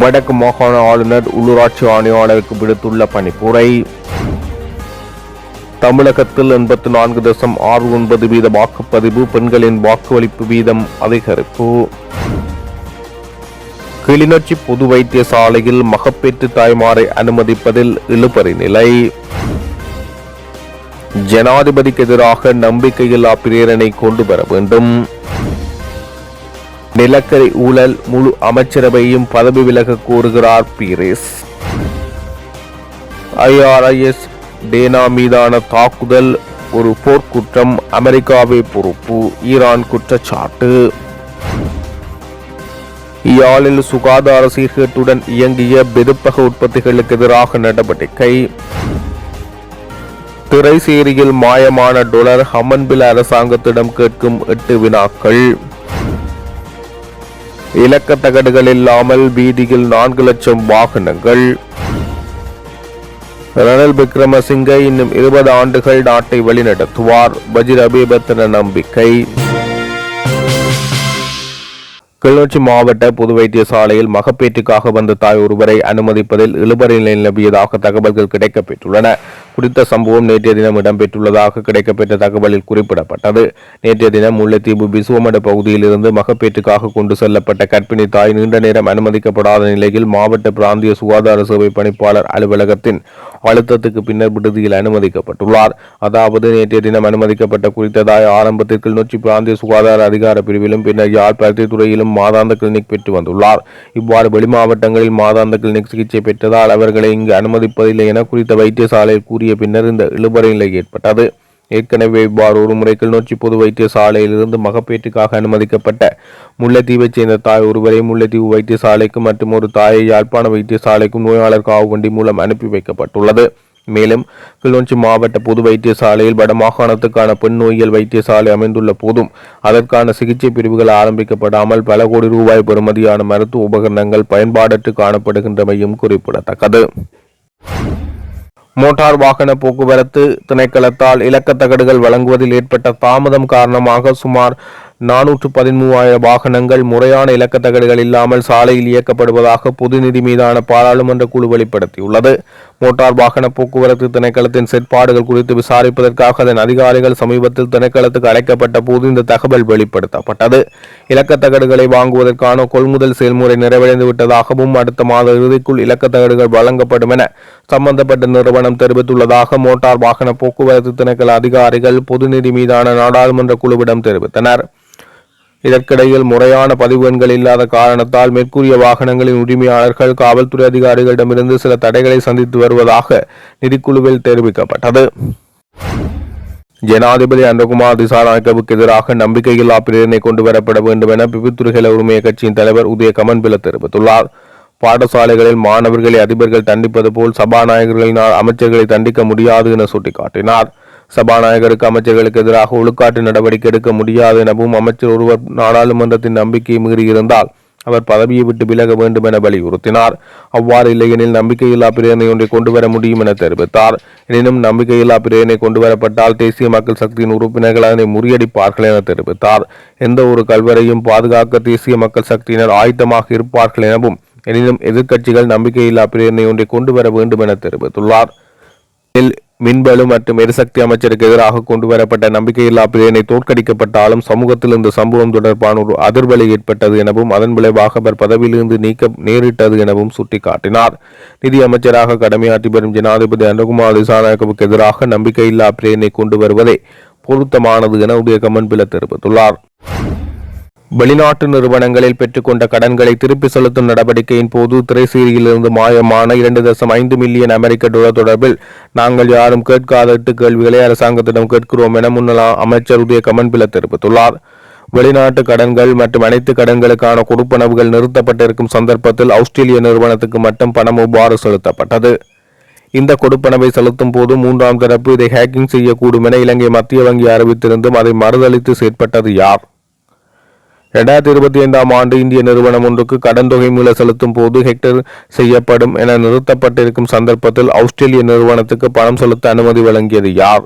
வடக்கு மாகாண ஆளுநர் உள்ளூராட்சி ஆணையாளருக்கு விடுத்துள்ள பணிப்புரை. தமிழகத்தில் 84.69% வாக்குப்பதிவு, பெண்களின் வாக்குகளிப்பு வீதம் அதிகரிப்பு. கிளிநொச்சி பொது வைத்தியசாலையில் மகப்பேற்று தாய்மாரை அனுமதிப்பதில் இழுபறி நிலை. ஜனாதிபதிக்கு எதிராக நம்பிக்கையில்லா பிரேரணை கொண்டு வர வேண்டும். நிலக்கரி ஊழல், முழு அமைச்சரவையும் பதவி விலக கோருகிறார் பீரிஸ். IRIS டேனா மீதான தாக்குதல் ஒரு போர்க்குற்றம், அமெரிக்காவே பொறுப்பு, ஈரான் குற்றச்சாட்டு. யாழில் சுகாதார சீர்கேட்டுடன் இயங்கிய பெருப்பக உற்பத்திகளுக்கு எதிராக நடவடிக்கை. திரைசேரியில் மாயமான $, ஹமன்பில் அரசாங்கத்திடம் கேட்கும் 8 வினாக்கள். இலக்க தகடுகள் இல்லாமல் வீதியில் 4 லட்சம் வாகனங்கள். ரணில் விக்ரமசிங்கே இன்னும் 20 ஆண்டுகள் நாட்டை வழிநடத்துவார், பஜிர் அபேபத்தின நம்பிக்கை. கிளிநொச்சி மாவட்ட பொது வைத்தியசாலையில் மகப்பேற்றுக்காக வந்த தாய் ஒருவரை அனுமதிப்பதில் இழுபறி நிலவியதாக தகவல்கள் கிடைக்கப்பெற்றுள்ளன. குறித்த சம்பவம் நேற்றைய தினம் இடம்பெற்றுள்ளதாக கிடைக்கப்பெற்ற தகவலில் குறிப்பிடப்பட்டது. நேற்றைய தினம் முல்லைத்தீவு பிசுவமட பகுதியில் இருந்து மகப்பேற்றுக்காக கொண்டு செல்லப்பட்ட கர்ப்பிணி தாய் நீண்ட நேரம் அனுமதிக்கப்படாத நிலையில் மாவட்ட பிராந்திய சுகாதார சேவை பணிப்பாளர் அலுவலகத்தின் அழுத்தத்துக்கு பின்னர் விடுதியில் அனுமதிக்கப்பட்டுள்ளார். அதாவது நேற்றைய தினம் அனுமதிக்கப்பட்ட குறித்த தாய் ஆரம்பத்தில் கிளிநொச்சி பிராந்திய சுகாதார அதிகார பிரிவிலும் பின்னர் யாழ் பருத்தித்துறையிலும் மாதாந்த கிளினிக் பெற்று வந்துள்ளார். இவ்வாறு வெளி மாவட்டங்களில் மாதாந்த கிளினிக் சிகிச்சை பெற்றதால் அவர்களை இங்கு அனுமதிப்பதில்லை என குறித்த வைத்தியசாலையில் கூறிய பின்னர் இந்த இழுபறி நிலை ஏற்பட்டது. ஏற்கனவே இவ்வாறு ஒருமுறை கிளிநொச்சி பொது வைத்தியசாலையிலிருந்து மகப்பேற்றுக்காக அனுமதிக்கப்பட்ட முல்லைத்தீவைச் சேர்ந்த தாய் ஒருவரை முல்லைத்தீவு வைத்தியசாலைக்கும் மற்றும் ஒரு தாயை யாழ்ப்பாண வைத்தியசாலைக்கும் நோயாளர் காவுவண்டி மூலம் அனுப்பி வைக்கப்பட்டுள்ளது. மேலும் கிளிநொச்சி மாவட்ட பொது வைத்தியசாலையில் வடமாகாணத்துக்கான பெண் நோயியல் வைத்தியசாலை அமைந்துள்ள போதும் அதற்கான சிகிச்சை பிரிவுகள் ஆரம்பிக்கப்படாமல் பல கோடி ரூபாய் பெறுமதியான மருத்துவ உபகரணங்கள் பயன்பாடற்று காணப்படுகின்றமையும் குறிப்பிடத்தக்கது. மோட்டார் வாகன போக்குவரத்து திணைக்களத்தால் இலக்க தகடுகள் வழங்குவதில் ஏற்பட்ட தாமதம் காரணமாக சுமார் 413,000 வாகனங்கள் முறையான இலக்க தகடுகள் இல்லாமல் சாலையில் இயக்கப்படுவதாக பொதுநிதி மீதான பாராளுமன்ற குழு வெளிப்படுத்தியுள்ளது. மோட்டார் வாகன போக்குவரத்து திணைக்களத்தின் செயற்பாடுகள் குறித்து விசாரிப்பதற்காக அதன் அதிகாரிகள் சமீபத்தில் திணைக்களத்துக்கு அழைக்கப்பட்ட போது இந்த தகவல் வெளிப்படுத்தப்பட்டது. இலக்க தகடுகளை வாங்குவதற்கான கொள்முதல் செயல்முறை நிறைவடைந்து விட்டதாகவும் அடுத்த மாத இறுதிக்குள் இலக்க தகடுகள் வழங்கப்படும் என சம்பந்தப்பட்ட நிறுவனம் தெரிவித்துள்ளதாக மோட்டார் வாகன போக்குவரத்து திணைக்கள அதிகாரிகள் பொதுநிதி மீதான நாடாளுமன்ற குழுவிடம் தெரிவித்தனர். இதற்கிடையில் முறையான பதிவு எண்கள் இல்லாத காரணத்தால் மேற்கூறிய வாகனங்களின் உரிமையாளர்கள் காவல்துறை அதிகாரிகளிடமிருந்து சில தடைகளை சந்தித்து வருவதாக நிதிக்குழுவில் தெரிவிக்கப்பட்டது. ஜனாதிபதி அனுரகுமார் திசாநாயக்கவுக்கு எதிராக நம்பிக்கையில்லா பிரேரணை கொண்டு வரப்பட வேண்டும் என பிபித்துறைகள உரிமைய கட்சியின் தலைவர் உதய கமன்பில தெரிவித்துள்ளார். பாடசாலைகளில் மாணவர்களை அதிபர்கள் தண்டிப்பது போல் சபாநாயகர்களினால் அமைச்சர்களை தண்டிக்க முடியாது என சுட்டிக்காட்டினார். சபாநாயகருக்கு அமைச்சர்களுக்கு எதிராக ஒழுக்காட்டு நடவடிக்கை எடுக்க முடியாது எனவும் அமைச்சர் ஒருவர் நாடாளுமன்றத்தின் நம்பிக்கையை மீறியிருந்தால் அவர் பதவியை விட்டு விலக வேண்டும் என வலியுறுத்தினார். அவ்வாறு இல்லையெனில் நம்பிக்கையில்லா பிரேரணை ஒன்றை கொண்டு வர முடியும் என தெரிவித்தார். எனினும் நம்பிக்கையில்லா பிரேரணை கொண்டு வரப்பட்டால் தேசிய மக்கள் சக்தியின் உறுப்பினர்கள் அதனை முறியடிப்பார்கள் என தெரிவித்தார். எந்த ஒரு கல்வரையும் பாதுகாக்க தேசிய மக்கள் சக்தியினர் ஆயத்தமாக இருப்பார்கள் எனவும் எனினும் எதிர்க்கட்சிகள் நம்பிக்கையில்லா பிரேரணை ஒன்றை கொண்டு வர வேண்டும் என தெரிவித்துள்ளார். மின்வலு மற்றும் எரிசக்தி அமைச்சருக்கு எதிராக கொண்டு வரப்பட்ட நம்பிக்கையில்லா பிரேரணை தோற்கடிக்கப்பட்டாலும் சமூகத்தில் இந்த சம்பவம் தொடர்பான ஒரு அதிர்வலை ஏற்பட்டது எனவும் அதன் விளைவாக அவர் பதவியிலிருந்து நீக்க நேரிட்டது எனவும் சுட்டிக்காட்டினார். நிதி அமைச்சராக கடமையாற்றி வரும் ஜனாதிபதி அனுரகுமார் திசாநாயக்கவுக்கு எதிராக நம்பிக்கையில்லா பிரேரணை கொண்டு வருவதே பொருத்தமானது என உதய கமன்பில தெரிவித்துள்ளார். வெளிநாட்டு நிறுவனங்களில் பெற்றுக்கொண்ட கடன்களை திருப்பி செலுத்தும் நடவடிக்கையின் போது திரைசேரியிலிருந்து மாயமான $2.5 மில்லியன் அமெரிக்க டாலர் தொடர்பில் நாங்கள் யாரும் கேட்காத 8 கேள்விகளை அரசாங்கத்திடம் கேட்கிறோம் என முன்னாள் அமைச்சர் உதய கமன்பில தெரிவித்துள்ளார். வெளிநாட்டு கடன்கள் மற்றும் அனைத்து கடன்களுக்கான கொடுப்பனவுகள் நிறுத்தப்பட்டிருக்கும் சந்தர்ப்பத்தில் ஆஸ்திரேலிய நிறுவனத்துக்கு மட்டும் பணம் எவ்வாறு செலுத்தப்பட்டது? இந்த கொடுப்பனவை செலுத்தும் போது 3ஆம் தரப்பு இதை ஹேக்கிங் செய்யக்கூடும் என இலங்கை மத்திய வங்கி அறிவித்திருந்தும் அதை மறுதளித்து செயற்பட்டது யார்? 2025ஆம் ஆண்டு இந்திய நிறுவனம் ஒன்றுக்கு கடன் தொகை மீள செலுத்தும் போது ஹெக்டர் செய்யப்படும் என நிறுத்தப்பட்டிருக்கும் சந்தர்ப்பத்தில் ஆஸ்திரேலிய நிறுவனத்துக்கு பணம் செலுத்த அனுமதி வழங்கியது யார்?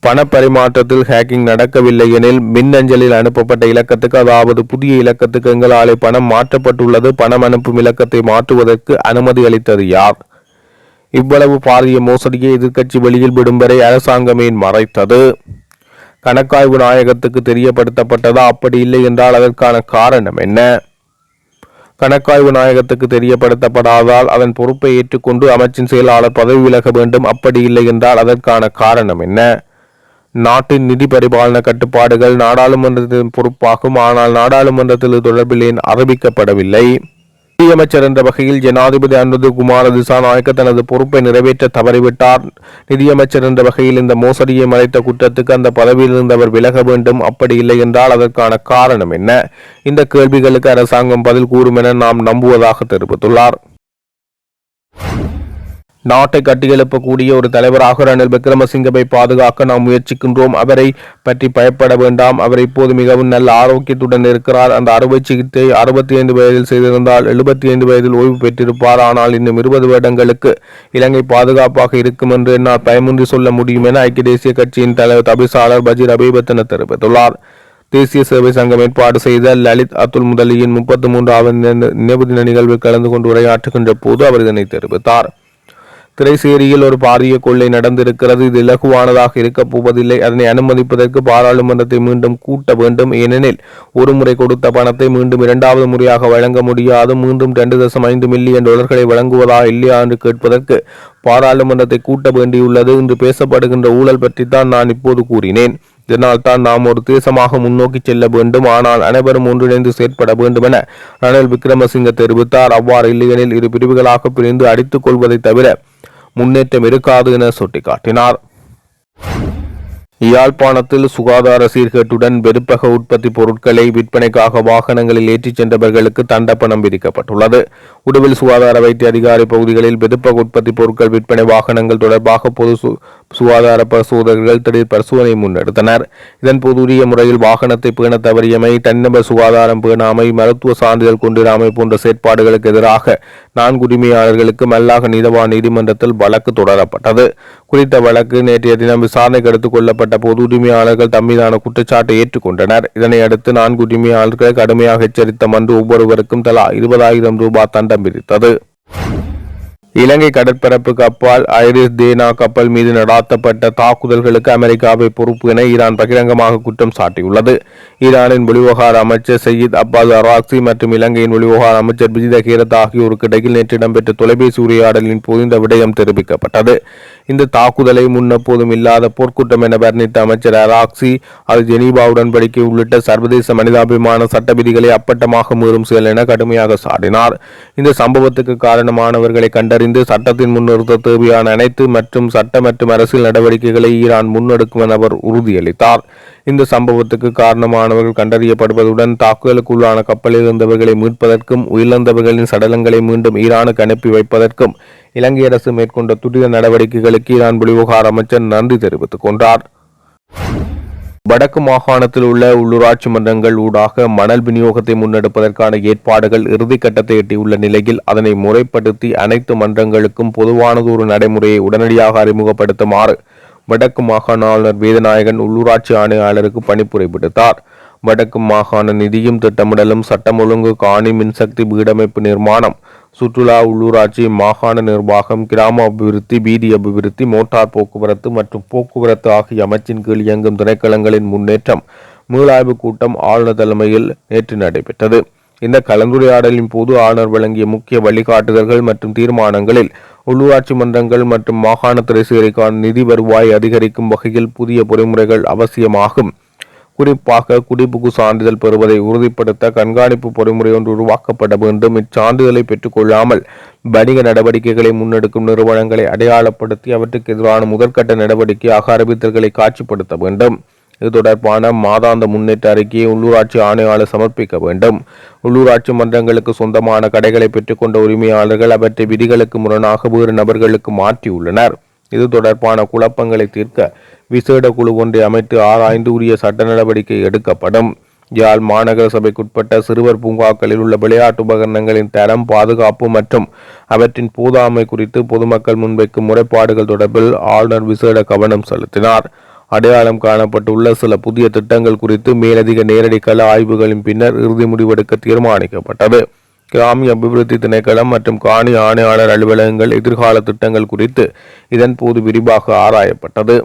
பணப்பரிமாற்றத்தில் ஹேக்கிங் நடக்கவில்லை எனில் மின்னஞ்சலில் அனுப்பப்பட்ட இலக்கத்துக்கு, அதாவது புதிய இலக்கத்துக்கு எங்களாலே பணம் மாற்றப்பட்டுள்ளது, பணம் அனுப்பும் இலக்கத்தை மாற்றுவதற்கு அனுமதி அளித்தது யார்? இவ்வளவு பாரிய மோசடியை எதிர்க்கட்சி வெளியில் விடும் வரை அரசாங்கமே மறைத்தது. கணக்காய்வு நாயகத்துக்கு தெரியப்படுத்தப்பட்டதா? அப்படி இல்லை என்றால் அதற்கான காரணம் என்ன? கணக்காய்வு நாயகத்துக்கு தெரியப்படுத்தப்படாதால் அதன் பொறுப்பை ஏற்றுக்கொண்டு அமைச்சின் செயலாளர் பதவி விலக வேண்டும். அப்படி இல்லை என்றால் அதற்கான காரணம் என்ன? நாட்டின் நிதி பரிபாலன கட்டுப்பாடுகள் நாடாளுமன்றத்தின் பொறுப்பாகும். ஆனால் நாடாளுமன்றத்தில் இது தொடர்பில் ஏன் அறிவிக்கப்படவில்லை? நிதியமைச்சர் என்ற வகையில் ஜனாதிபதி அனுர குமார திசாநாயக்க தனது பொறுப்பை நிறைவேற்ற தவறிவிட்டார். நிதியமைச்சர் என்ற வகையில் இந்த மோசடியை மறைத்த குற்றத்துக்கு அந்த பதவியில் இருந்தவர் விலக வேண்டும். அப்படி இல்லை என்றால் அதற்கான காரணம் என்ன? இந்த கேள்விகளுக்கு அரசாங்கம் பதில் கூறும் என நாம் நம்புவதாக தெரிவித்துள்ளார். நாட்டை கட்டியெழுப்பக்கூடிய ஒரு தலைவராக ரணில் விக்ரமசிங்கவை பாதுகாக்க நாம் முயற்சிக்கின்றோம். அவரை பற்றி பயப்பட வேண்டாம். அவர் இப்போது மிகவும் நல்ல ஆரோக்கியத்துடன் இருக்கிறார். அந்த அறுவை சிகிச்சை 65 வயதில் செய்திருந்தால் 75 வயதில் ஓய்வு பெற்றிருப்பார். ஆனால் இன்னும் 20 வருடங்களுக்கு இலங்கை பாதுகாப்பாக இருக்கும் என்று என்னால் பயமின்றி சொல்ல முடியும் என ஐக்கிய தேசிய கட்சியின் தலைவர் தவிசாளர் பஜீர் அபேபத்தன தெரிவித்துள்ளார். தேசிய சேவை சங்கம் ஏற்பாடு செய்த லலித் அத்துல் முதலியின் 33வது நினைவு தின நிகழ்வில் கலந்து கொண்டு உரையாற்றுகின்ற போது அவர் இதனை தெரிவித்தார். திரைசேரியில் ஒரு பாரிய கொள்ளை நடந்திருக்கிறது. இது இலகுவானதாக இருக்கப் போவதில்லை. அதனை அனுமதிப்பதற்கு பாராளுமன்றத்தை மீண்டும் கூட்ட வேண்டும். ஏனெனில் ஒரு முறை கொடுத்த பணத்தை மீண்டும் 2வது முறையாக வழங்க முடியாது. மீண்டும் 2.5 மில்லியன் டாலர்களை வழங்குவதா இல்லையா என்று கேட்பதற்கு பாராளுமன்றத்தை கூட்ட வேண்டியுள்ளது. இன்று பேசப்படுகின்ற ஊழல் பற்றித்தான் நான் இப்போது கூறினேன். இதனால் தான் நாம் ஒரு தேசமாக முன்னோக்கி செல்ல வேண்டும். ஆனால் அனைவரும் ஒன்றிணைந்து செயற்பட வேண்டும் என ரணில் விக்ரமசிங்க தெரிவித்தார். அவ்வாறு இல்லையெனில் இரு பிரிவுகளாக பிரிந்து அடித்துக் கொள்வதை தவிர முன்னேற்றம் இருக்காது என சுட்டிக்காட்டினார். யாழ்ப்பாணத்தில் சுகாதார சீர்கேட்டுடன் வெறுப்பக உற்பத்தி பொருட்களை விற்பனைக்காக வாகனங்களில் ஏற்றிச் சென்றவர்களுக்கு தண்டப்பணம் விதிக்கப்பட்டுள்ளது. உடுவில் சுகாதார வைத்திய அதிகாரி பகுதிகளில் வெறுப்பக உற்பத்தி பொருட்கள் விற்பனை வாகனங்கள் தொடர்பாக பொது சுகாதார பரிசோதகர்கள் திடீர் பரிசோதனை முன்னெடுத்தனர். இதன்போது உரிய முறையில் வாகனத்தை பேண தவறியமை, தனிநபர் சுகாதாரம் பேணாமை, மருத்துவ சான்றிதழ் கொண்டிராமை போன்ற செயற்பாடுகளுக்கு எதிராக 4 உரிமையாளர்களுக்கு மல்லாக நீதவான் நீதிமன்றத்தில் வழக்கு தொடரப்பட்டது. குறித்த வழக்கு நேற்றைய தினம் விசாரணைக்கு எடுத்துக் கொள்ளப்பட்ட போது உரிமையாளர்கள் தம்மீதான குற்றச்சாட்டை ஏற்றுக்கொண்டனர். இதனை அடுத்து 4 உரிமையாளர்களை கடுமையாக எச்சரித்த மன்று ஒவ்வொருவருக்கும் தலா 20,000 ரூபாய் தண்டம் விதித்தது. இலங்கை கடற்பரப்புக்கு அப்பால் ஐரிஸ் தேனா கப்பல் மீது நடாத்தப்பட்ட தாக்குதல்களுக்கு அமெரிக்காவை பொறுப்பு என ஈரான் பகிரங்கமாக குற்றம் சாட்டியுள்ளது. ஈரானின் வெளிவிவகார அமைச்சர் சையீத் அப்பாஸ் அராக்சி மற்றும் இலங்கையின் வெளிவிவகார அமைச்சர் பிஜித கீரத் ஆகியோருக்கு இடையில் நேற்று இடம்பெற்ற தொலைபேசி உரையாடலின் போது இந்த விடயம் தெரிவிக்கப்பட்டது. இந்த தாக்குதலை முன்னெப்போதும் இல்லாத போர்க்குற்றம் என வர்ணித்த அமைச்சர் அராக்சி அது ஜெனீவா உடன்படிக்கை உள்ளிட்ட சர்வதேச மனிதாபிமான சட்ட விதிகளை அப்பட்டமாக மீறும் செயல் என கடுமையாக சாடினார். இந்த சம்பவத்துக்கு காரணமானவர்களை கண்டறிந்து சட்டத்தின் முன்னிறுத்த தேவையான அனைத்து மற்றும் சட்ட மற்றும் அரசியல் நடவடிக்கைகளை ஈரான் முன்னெடுக்கும் என அவர் உறுதியளித்தார். இந்த சம்பவத்துக்கு காரணமானவர்கள் கண்டறியப்படுவதுடன் தாக்குதலுக்குள்ளான கப்பலில் இருந்தவர்களை மீட்பதற்கும் உயிரிழந்தவர்களின் சடலங்களை மீண்டும் ஈரானுக்கு அனுப்பி வைப்பதற்கும் இலங்கை அரசு மேற்கொண்ட துரித நடவடிக்கைகளுக்கு ஈரான் வெளிவிவகார அமைச்சர் நன்றி தெரிவித்துக் கொண்டார். வடக்கு மாகாணத்தில் உள்ள உள்ளூராட்சி மன்றங்கள் ஊடாக மணல் விநியோகத்தை முன்னெடுப்பதற்கான ஏற்பாடுகள் இறுதிக்கட்டத்தை எட்டியுள்ள நிலையில் அதனை முறைப்படுத்தி அனைத்து மன்றங்களுக்கும் பொதுவானதொரு நடைமுறையை உடனடியாக அறிமுகப்படுத்துமாறு வடக்கு மாகாண ஆளுநர் வேதநாயகன் உள்ளூராட்சி ஆணையாளருக்கு பணிப்புரை விடுத்தார். வடக்கு மாகாண நிதியும் திட்டமிடலும், சட்டம் ஒழுங்கு, காணி, மின்சக்தி, வீடமைப்பு நிர்மாணம், சுற்றுலா, உள்ளூராட்சி, மாகாண நிர்வாகம், கிராம அபிவிருத்தி, வீதி அபிவிருத்தி, மோட்டார் போக்குவரத்து மற்றும் போக்குவரத்து ஆகிய அமைச்சின் கீழ் இயங்கும் திணைக்களங்களின் முன்னேற்றம் மீளாய்வு கூட்டம் ஆளுநர் தலைமையில் நேற்று நடைபெற்றது. இந்த கலந்துரையாடலின் போது ஆளுநர் வழங்கிய முக்கிய வழிகாட்டுதல்கள் மற்றும் தீர்மானங்களில் உள்ளூராட்சி மன்றங்கள் மற்றும் மாகாண திரைசேரிக்கான நிதி வருவாய் அதிகரிக்கும் வகையில் புதிய பொறிமுறைகள் அவசியமாகும். குறிப்பாக குடிபுகு சான்றிதழ் பெறுவதை உறுதிப்படுத்த கண்காணிப்பு பொறிமுறை ஒன்று உருவாக்கப்பட வேண்டும். இச்சான்றிதழை பெற்றுக்கொள்ளாமல் வணிக நடவடிக்கைகளை முன்னெடுக்கும் நிறுவனங்களை அடையாளப்படுத்தி அவற்றுக்கு எதிரான முதற்கட்ட நடவடிக்கையாக அறிவித்தல்களை காட்சிப்படுத்த வேண்டும். இது தொடர்பான மாதாந்த முன்னேற்ற அறிக்கையை உள்ளூராட்சி ஆணையாளர் சமர்ப்பிக்க வேண்டும். உள்ளூராட்சி மன்றங்களுக்கு சொந்தமான கடைகளை பெற்றுக்கொண்ட உரிமையாளர்கள் அவற்றை விதிகளுக்கு முரணாக வேறு நபர்களுக்கு மாற்றியுள்ளனர். இது தொடர்பான குழப்பங்களை தீர்க்க விசேட குழு ஒன்றை அமைத்து ஆராய்ந்து உரிய சட்ட நடவடிக்கை எடுக்கப்படும். யாழ் மாநகர சபைக்குட்பட்ட சிறுவர் பூங்காக்களில் உள்ள விளையாட்டு உபகரணங்களின் தரம், பாதுகாப்பு மற்றும் அவற்றின் போதாமை குறித்து பொதுமக்கள் முன்வைக்கும் முறைப்பாடுகள் தொடர்பில் ஆளுநர் விசேட கவனம் செலுத்தினார். அடையாளம் காணப்பட்டுள்ள சில புதிய திட்டங்கள் குறித்து மேலதிக நேரடி கள ஆய்வுகளின் பின்னர் இறுதி முடிவெடுக்க தீர்மானிக்கப்பட்டது. கிராமிய அபிவிருத்தி திணைக்களம் மற்றும் காணி ஆணையாளர் அலுவலகங்கள் எதிர்கால திட்டங்கள் குறித்து இதன் போது விரிவாக ஆராயப்பட்டது.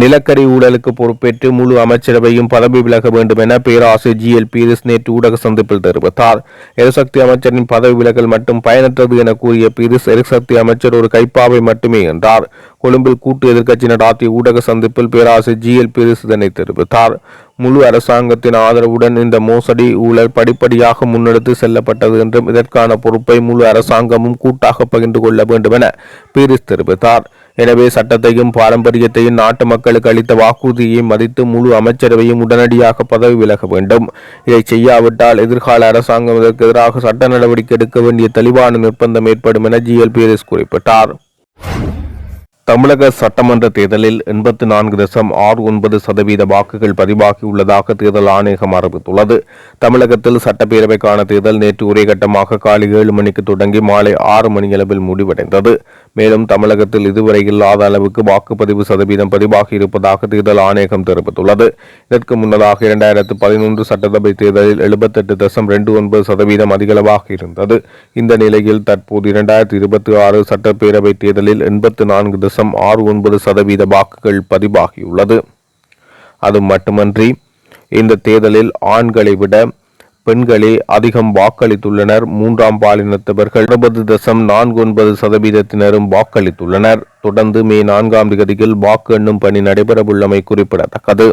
நிலக்கரி ஊழலுக்கு பொறுப்பேற்று முழு அமைச்சரவையும் பதவி விலக வேண்டும் என பேராசிரியர் GL பீரிஸ் நேற்று ஊடக சந்திப்பில் தெரிவித்தார். எரிசக்தி அமைச்சரின் பதவி விலகல் மட்டும் பயனற்றது என கூறிய பீரிஸ், எரிசக்தி அமைச்சர் ஒரு கைப்பாவை மட்டுமே என்றார். கொழும்பில் கூட்டு எதிர்க்கட்சி நடாத்திய ஊடக சந்திப்பில் பேராசிரியர் GL பீரிஸ் இதனை தெரிவித்தார். முழு அரசாங்கத்தின் ஆதரவுடன் இந்த மோசடி ஊழல் படிப்படியாக முன்னெடுத்து செல்லப்பட்டது என்றும் இதற்கான பொறுப்பை முழு அரசாங்கமும் கூட்டாக பகிர்ந்து கொள்ள வேண்டும் என பீரிஸ் தெரிவித்தார். எனவே சட்டத்தையும் பாரம்பரியத்தையும் நாட்டு மக்களுக்கு அளித்த வாக்குறுதியை மதித்து முழு அமைச்சரவையும் உடனடியாக பதவி விலக வேண்டும். இதை செய்யாவிட்டால் எதிர்கால அரசாங்கம் இதற்கு எதிராக சட்ட நடவடிக்கை எடுக்க வேண்டிய தெளிவான நிர்பந்தம் ஏற்படும் என GL பீரிஸ் குறிப்பிட்டார். தமிழக சட்டமன்ற தேர்தலில் 84.69% வாக்குகள் பதிவாகியுள்ளதாக தேர்தல் ஆணையகம் அறிவித்துள்ளது. தமிழகத்தில் சட்டப்பேரவைக்கான தேர்தல் நேற்று ஒரே கட்டமாக காலை 7 மணிக்கு தொடங்கி மாலை 6 மணியளவில் முடிவடைந்தது. மேலும் தமிழகத்தில் இதுவரை இல்லாத அளவுக்கு வாக்குப்பதிவு சதவீதம் பதிவாகி இருப்பதாக தேர்தல் ஆணையகம் தெரிவித்துள்ளது. இதற்கு முன்னதாக 2011 சட்டசபை தேர்தலில் 78.29% அதிகளவாக இருந்தது. இந்த நிலையில் தற்போது 2026 சட்டப்பேரவை தேர்தலில் 84.69% வாக்குகள் பதிவாகியுள்ளது. அது மட்டுமன்றி இந்த தேர்தலில் ஆண்களை விட பெண்களே அதிகம் வாக்களித்துள்ளனர். மூன்றாம் பாலினத்தவர்கள் 60.49% வாக்களித்துள்ளனர். தொடர்ந்து மே 4ஆம் தேதியில் வாக்கு எண்ணும் பணி நடைபெறவுள்ளமை குறிப்பிடத்தக்கது.